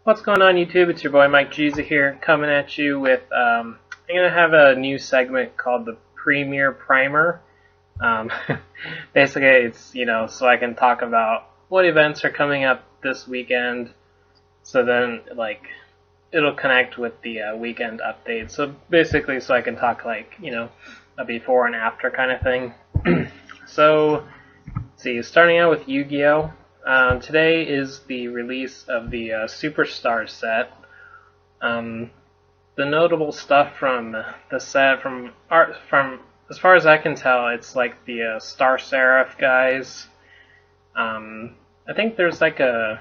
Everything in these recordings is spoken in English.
What's going on, YouTube? It's your boy Mike Giza here, coming at you with, I'm going to have a new segment called the Premier Primer. Basically, it's, so I can talk about what events are coming up this weekend, so then, it'll connect with the weekend update. So basically, so I can talk, a before and after kind of thing. So, let's see, starting out with Yu-Gi-Oh! Today is the release of the Superstar set. The notable stuff from the set, from as far as I can tell, it's like the Star Seraph guys. I think there's like an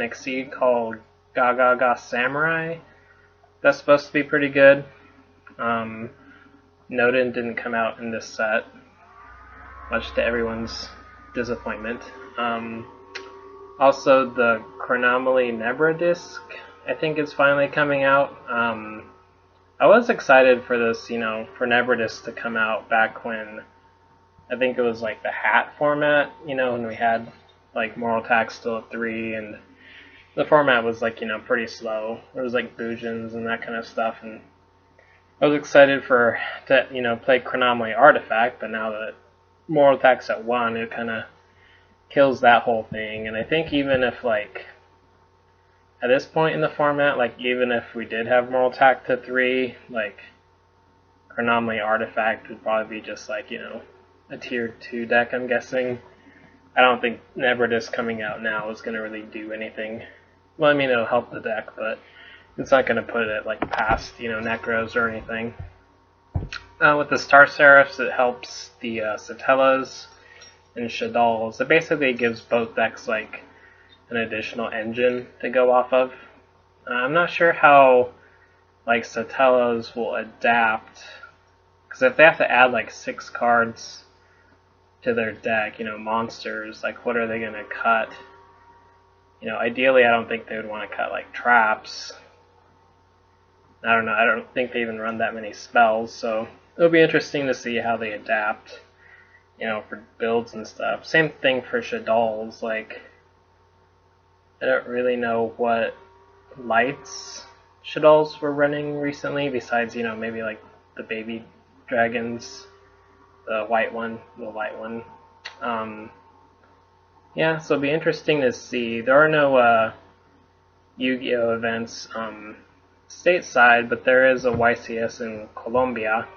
Exceed called Ga Samurai that's supposed to be pretty good. Noden didn't come out in this set, much to everyone's disappointment. Also, the Chronomaly Nebra disc, I think, is finally coming out. I was excited for this, for Nebra disc to come out back when I think it was like the hat format, when we had like Moral Attack still at 3, and the format was pretty slow. There was like Bujins and that kind of stuff, and I was excited to play Chronomaly Artifact, but now that Moral Attack's at 1, it kind of kills that whole thing. And I think even if at this point in the format, even if we did have Moral Attack to 3, Chronomaly Artifact would probably be just a tier 2 deck, I'm guessing. I don't think Nebra Disc coming out now is going to really do anything. Well, I mean, it'll help the deck, but it's not going to put it past Necros or anything. With the Star Seraphs, it helps the Satellas and Shaddols. It basically gives both decks an additional engine to go off of. I'm not sure how Satellas will adapt, because if they have to add 6 cards to their deck, monsters, what are they going to cut? Ideally I don't think they would want to cut traps. I don't know, I don't think they even run that many spells, so it'll be interesting to see how they adapt, for builds and stuff. Same thing for Shaddols. I don't really know what lights Shaddols were running recently, besides, maybe the baby dragons, the white one. Yeah, so it'll be interesting to see. There are no Yu-Gi-Oh! Events stateside, but there is a YCS in Colombia.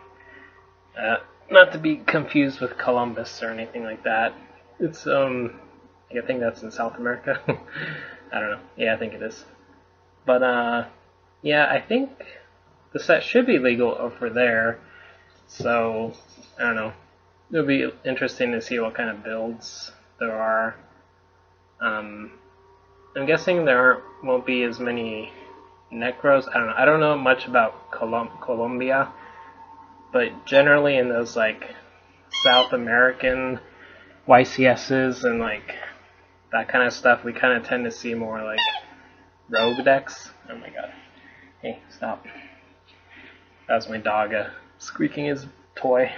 Not to be confused with Columbus or anything like that. It's, I think that's in South America. I don't know. Yeah, I think it is. But, yeah, I think the set should be legal over there. So, I don't know. It'll be interesting to see what kind of builds there are. I'm guessing there won't be as many Necros. I don't know. I don't know much about Colombia. But generally in those South American YCSs and that kind of stuff, we kind of tend to see more rogue decks. Oh my god. Hey, stop. That was my dog squeaking his toy.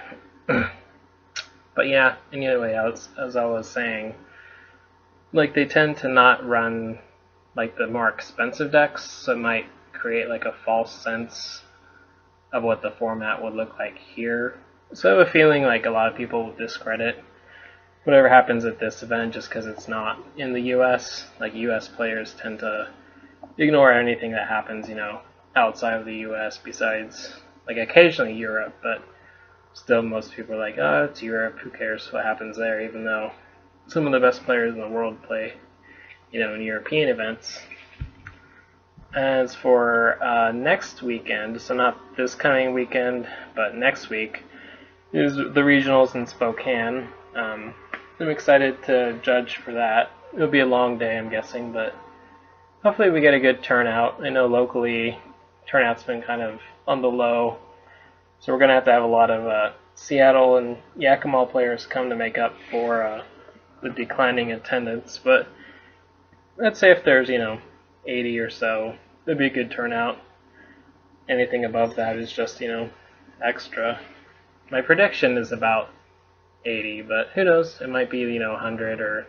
But yeah, anyway, as I was saying, they tend to not run the more expensive decks, so it might create a false sense of what the format would look like here. So I have a feeling a lot of people will discredit whatever happens at this event just because it's not in the US. US players tend to ignore anything that happens, outside of the US, besides occasionally Europe, but still most people are oh, it's Europe, who cares what happens there, even though some of the best players in the world play, in European events. As for next weekend, so not this coming weekend, but next week, is the regionals in Spokane. I'm excited to judge for that. It'll be a long day, I'm guessing, but hopefully we get a good turnout. I know locally, turnout's been kind of on the low, so we're going to have a lot of Seattle and Yakima players come to make up for the declining attendance. But let's say if there's, 80 or so, it'd be a good turnout. Anything above that is just, extra. My prediction is about 80, but who knows? It might be, 100 or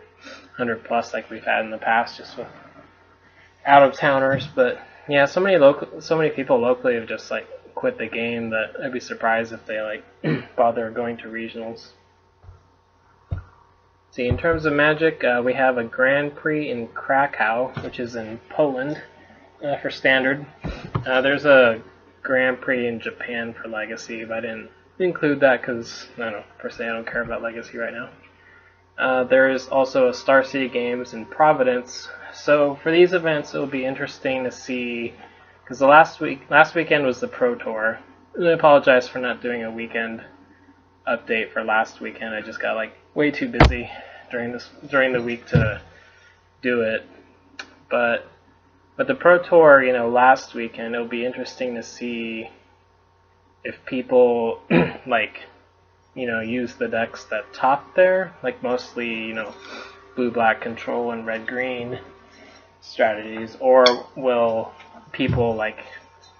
100 plus like we've had in the past, just with out of towners. But yeah, so many people locally have just like quit the game that I'd be surprised if they like bother going to regionals. See, in terms of Magic, we have a Grand Prix in Krakow, which is in Poland, for Standard. There's a Grand Prix in Japan for Legacy, but I didn't include that because, I don't know, personally I don't care about Legacy right now. There is also a Star City Games in Providence. So for these events, it will be interesting to see, because the last weekend was the Pro Tour. And I apologize for not doing a weekend update for last weekend. I just got like way too busy during the week to do it. But the Pro Tour, last weekend, it'll be interesting to see if people like, use the decks that top there, like mostly, blue black control and red green strategies, or will people like,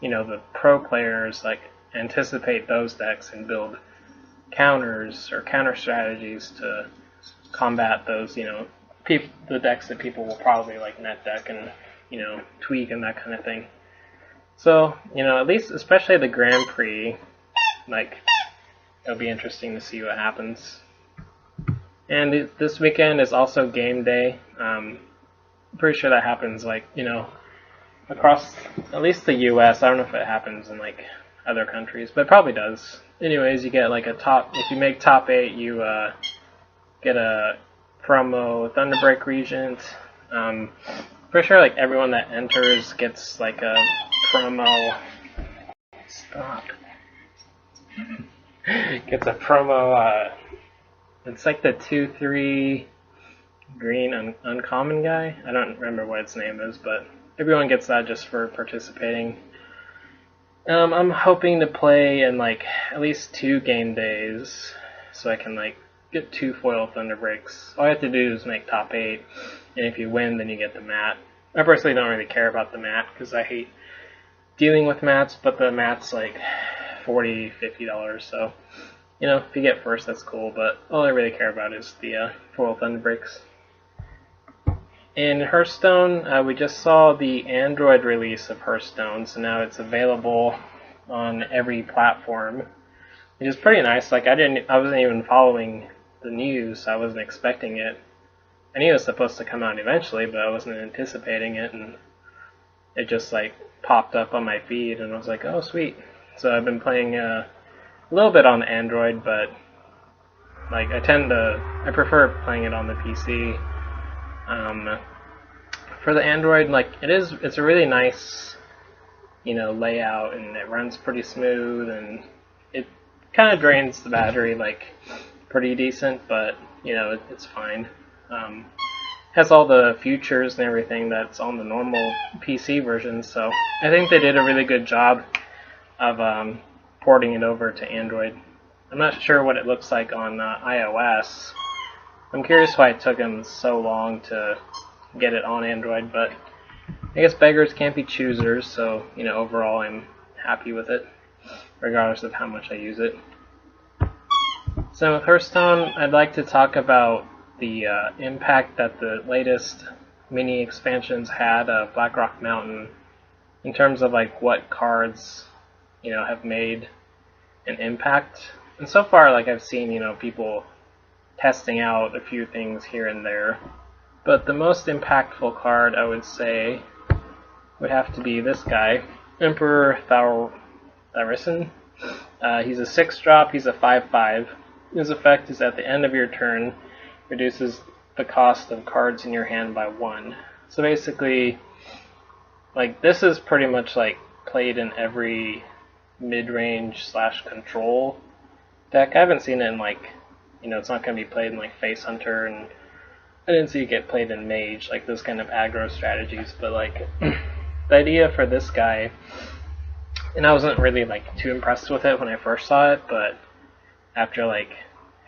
the pro players like anticipate those decks and build counters or counter strategies to combat those, the decks that people will probably like net deck and, tweak and that kind of thing. So, at least, especially the Grand Prix, like, it'll be interesting to see what happens. And this weekend is also game day. Pretty sure that happens, like, across at least the U.S. I don't know if it happens in, like, other countries, but it probably does. Anyways, you get, like, if you make top 8, you get a promo Thunderbreak Regent. Pretty sure, like, everyone that enters gets, like, a promo... Stop. Gets a promo, it's like the 2/3 green uncommon guy. I don't remember what its name is, but everyone gets that just for participating. I'm hoping to play in like at least 2 game days, so I can like get 2 foil Thunderbreaks. All I have to do is make top 8, and if you win, then you get the mat. I personally don't really care about the mat because I hate dealing with mats, but the mat's like $40, $50, so if you get first, that's cool, but all I really care about is the foil Thunderbreaks. In Hearthstone, we just saw the Android release of Hearthstone, so now it's available on every platform, which is pretty nice. Like I wasn't even following the news, so I wasn't expecting it. I knew it was supposed to come out eventually, but I wasn't anticipating it, and it just like popped up on my feed, and I was like, oh sweet. So I've been playing a little bit on Android, but like I prefer playing it on the PC. For the Android, like it's a really nice, layout, and it runs pretty smooth, and it kind of drains the battery like pretty decent, but it's fine. Has all the features and everything that's on the normal PC version, so I think they did a really good job of porting it over to Android. I'm not sure what it looks like on iOS. I'm curious why it took them so long to get it on Android, but I guess beggars can't be choosers, so overall I'm happy with it, regardless of how much I use it. So with Hearthstone, I'd like to talk about the impact that the latest mini expansions had of Blackrock Mountain in terms of like what cards have made an impact. And so far, like I've seen people testing out a few things here and there, but the most impactful card I would say would have to be this guy, Emperor Tharisin. He's a 6-drop, he's a 5/5. His effect is at the end of your turn, reduces the cost of cards in your hand by 1. So basically, like this is pretty much like played in every mid-range / control deck. I haven't seen it in like, it's not going to be played in like Face Hunter, and I didn't see it get played in Mage, like those kind of aggro strategies, but like the idea for this guy, and I wasn't really like too impressed with it when I first saw it, but after like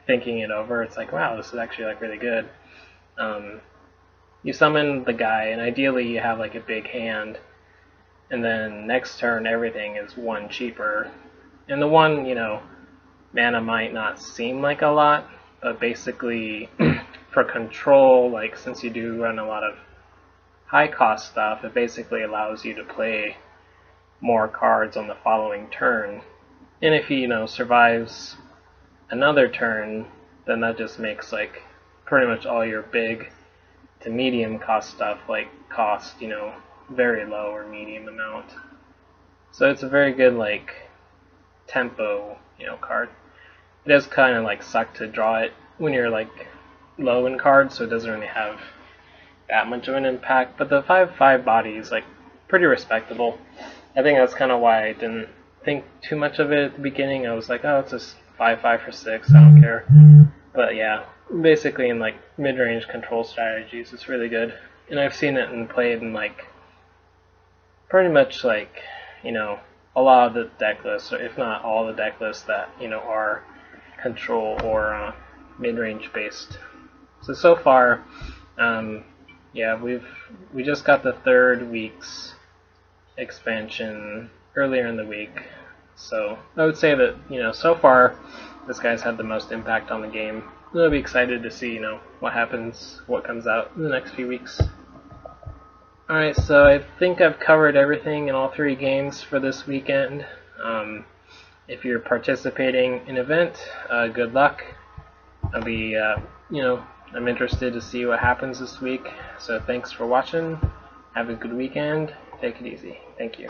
thinking it over, it's like, wow, this is actually like really good. You summon the guy, and ideally you have like a big hand, and then next turn everything is 1 cheaper. And the 1, mana might not seem like a lot, but basically for control, like since you do run a lot of high cost stuff, it basically allows you to play more cards on the following turn. And if he, survives another turn, then that just makes like pretty much all your big to medium cost stuff cost, very low or medium amount. So it's a very good tempo, card. It does kind of suck to draw it when you're low in cards, so it doesn't really have that much of an impact. But the 5/5 body is pretty respectable. I think that's kind of why I didn't think too much of it at the beginning. I was like, oh, it's just 5/5 for 6. I don't care. But yeah, basically in mid-range control strategies, it's really good. And I've seen it and played in pretty much a lot of the deck lists, or if not all the deck lists that are control or mid-range based. So far, yeah, we just got the 3rd week's expansion earlier in the week. So I would say that so far this guy's had the most impact on the game. I'll be excited to see what happens, what comes out in the next few weeks. Alright, so I think I've covered everything in all 3 games for this weekend. If you're participating in an event, good luck. I'll be, I'm interested to see what happens this week. So thanks for watching. Have a good weekend. Take it easy. Thank you.